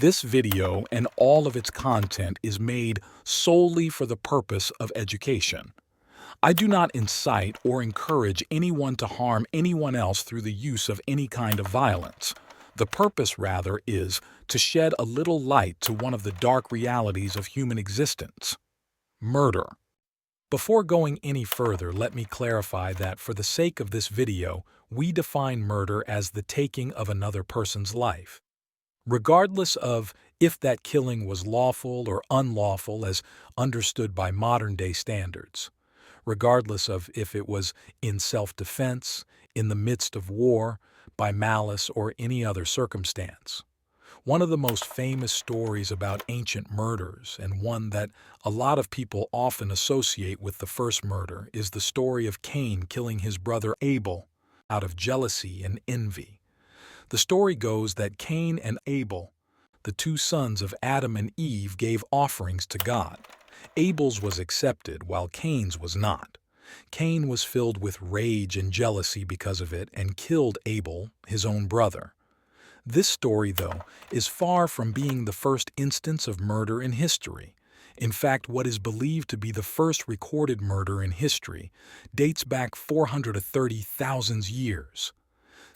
This video and all of its content is made solely for the purpose of education. I do not incite or encourage anyone to harm anyone else through the use of any kind of violence. The purpose, rather, is to shed a little light to one of the dark realities of human existence: murder. Before going any further, let me clarify that for the sake of this video, we define murder as the taking of another person's life. Regardless of if that killing was lawful or unlawful as understood by modern-day standards, regardless of if it was in self-defense, in the midst of war, by malice, or any other circumstance. One of the most famous stories about ancient murders, and one that a lot of people often associate with the first murder, is the story of Cain killing his brother Abel out of jealousy and envy. The story goes that Cain and Abel, the two sons of Adam and Eve, gave offerings to God. Abel's was accepted, while Cain's was not. Cain was filled with rage and jealousy because of it and killed Abel, his own brother. This story, though, is far from being the first instance of murder in history. In fact, what is believed to be the first recorded murder in history dates back 430,000 years.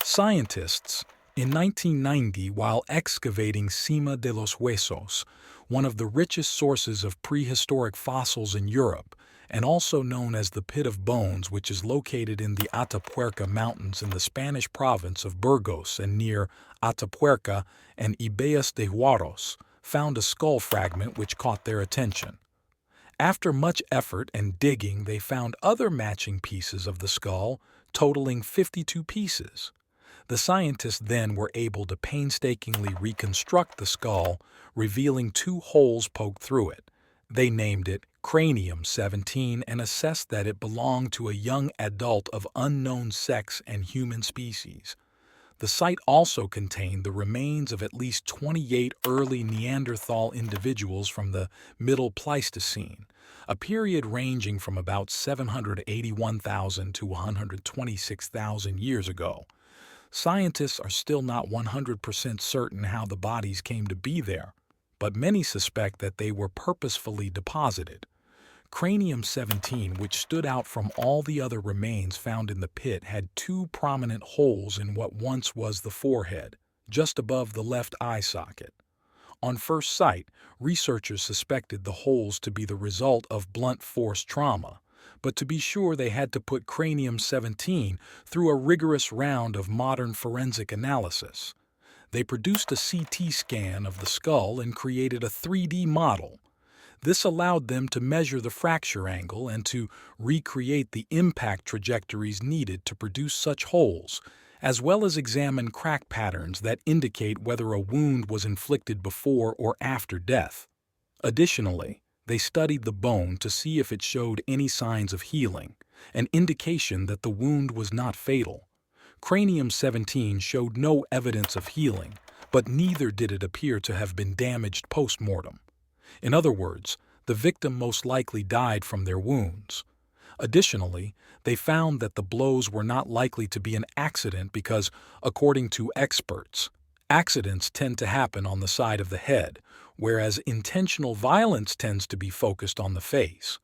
Scientists, in 1990, while excavating Cima de los Huesos, one of the richest sources of prehistoric fossils in Europe, and also known as the Pit of Bones, which is located in the Atapuerca Mountains in the Spanish province of Burgos and near Atapuerca and Ibeas de Huaros, found a skull fragment which caught their attention. After much effort and digging, they found other matching pieces of the skull, totaling 52 pieces. The scientists then were able to painstakingly reconstruct the skull, revealing two holes poked through it. They named it Cranium-17 and assessed that it belonged to a young adult of unknown sex and human species. The site also contained the remains of at least 28 early Neanderthal individuals from the Middle Pleistocene, a period ranging from about 781,000 to 126,000 years ago. Scientists are still not 100% certain how the bodies came to be there, but many suspect that they were purposefully deposited. Cranium-17, which stood out from all the other remains found in the pit, had two prominent holes in what once was the forehead, just above the left eye socket. On first sight, researchers suspected the holes to be the result of blunt force trauma, but to be sure they had to put Cranium-17 through a rigorous round of modern forensic analysis. They produced a CT scan of the skull and created a 3D model. This allowed them to measure the fracture angle and to recreate the impact trajectories needed to produce such holes, as well as examine crack patterns that indicate whether a wound was inflicted before or after death. Additionally, they studied the bone to see if it showed any signs of healing, an indication that the wound was not fatal. Cranium-17 showed no evidence of healing, but neither did it appear to have been damaged post-mortem. In other words, the victim most likely died from their wounds. Additionally, they found that the blows were not likely to be an accident because, according to experts, accidents tend to happen on the side of the head, whereas intentional violence tends to be focused on the face.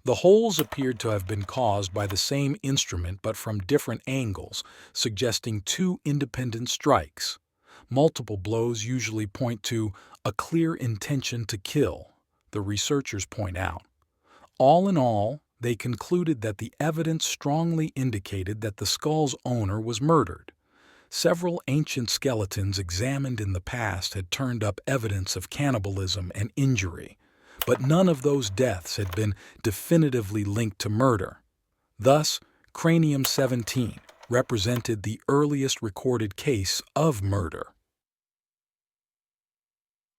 The holes appeared to have been caused by the same instrument but from different angles, suggesting two independent strikes. Multiple blows usually point to a clear intention to kill, the researchers point out. All in all, they concluded that the evidence strongly indicated that the skull's owner was murdered. Several ancient skeletons examined in the past had turned up evidence of cannibalism and injury, but none of those deaths had been definitively linked to murder. Thus, Cranium-17 represented the earliest recorded case of murder.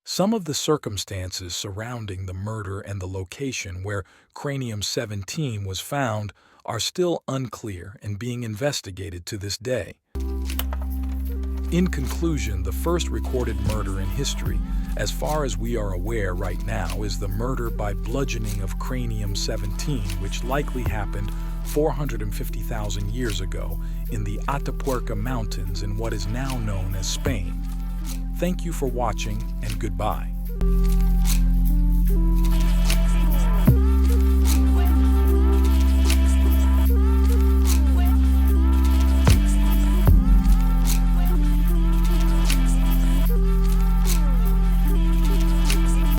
Some of the circumstances surrounding the murder and the location where Cranium-17 was found are still unclear and being investigated to this day. In conclusion, the first recorded murder in history, as far as we are aware right now, is the murder by bludgeoning of Cranium-17, which likely happened 450,000 years ago in the Atapuerca Mountains in what is now known as Spain. Thank you for watching, and Goodbye.